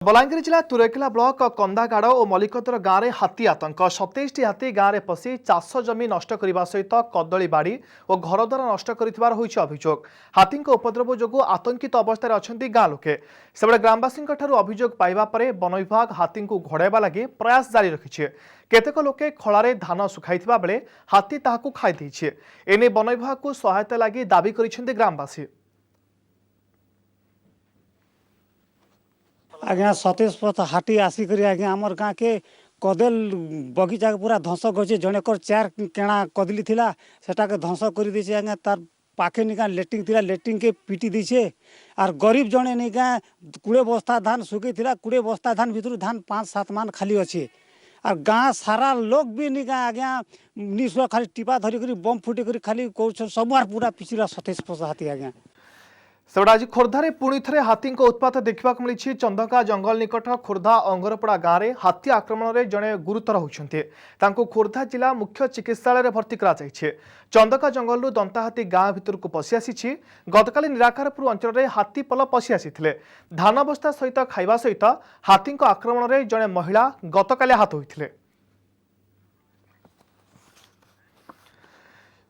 बलांगीर जिला तुरेकेला ब्लॉक कंदागाड़ और मल्लिकदर गाँव में हाथी आतंक 27टी हाथी गाँव में पशि चाष जमी नष्ट करने सहित कदली बाड़ी और घरद्वार नष्ट कर अभियोग। हाथी उपद्रव जो आतंकित अवस्था अच्छा गाँ लोके से ग्रामवासी अभियोग पाइबा पर वन विभाग हाथी को घोड़ाइबा लगी प्रयास जारी रखिছে। केतेक लोके खलारे धान सुखाइथिबा बेले हाथी ताहाकु खाई देइছে। एने वन विभाग को सहायता लगी दाबी करिसेंती ग्रामवासी। आज्ञा 27 हाथी आसिक आज्ञा आमर गाँ के कदेल बगीचा के पूरा ध्वंस कर जनकर 4 केणा कदली थिला सेटा के ध्वंस कर दी आज्ञा तार पाखे निका लेट्रिंग थिला लेट्रिंग के पिटी दीछे आर गरीब जने निका 20 बस्ता धान सुखी थिला 20 बस्ता धान भितर धान 5-7 मान खाली अच्छे और गाँ सारा लोग भी निका आज्ञा निश्व खाली टिपा धरिक बम फुटी कर खाली कौन सब पूरा पिछला 27 हाथी आज्ञा सेबड़ा आज खोर्धारे पुणी थे हाथी उत्पात देखा मिली। चंदका जंगल निकट खोर्धा अंगरपड़ा गाँव में हाथी आक्रमण में जड़े गुरुतर होती खोर्धा जिला मुख्य चिकित्सालय भर्ती कराई। चंदका जंगल दंताहाती गाँ भितर को पशि आसी गतकाली निराकारपुर अंचल में हाथी पल पशि आसी धान बस्ता सहित खाइबा सहित हाथी आक्रमण में जड़े महिला गतकाली आहत होते।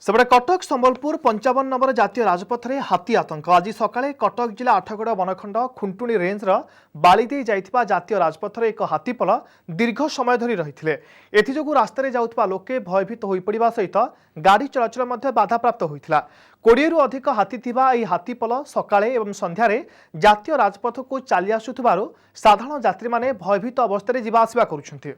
सेबड़े कटक संबलपुर 55 नंबर जातीय राजपथ में हाथी आतंक आज सकाळे कटक जिला आठगड़ वनखंड खुंटुणी रेंजर बालीदे जाइथिबा जातीय राजपथ एक हाथीपल दीर्घ समय धरी रही एथिजोगु रास्तार जाउथिबा लोके भयभीत होई पड़िबा सहित गाड़ी चलाचल मध्ये बाधाप्राप्त होइथिला। 20 रु अधिक हाथी थिबा एही हाथीपल सकाळे एवं संध्यारे जातीय राजपथ को चली आसुथिबारु साधारण यात्री माने भयभीत अवस्था जिबा आसिबा करुछन्ति।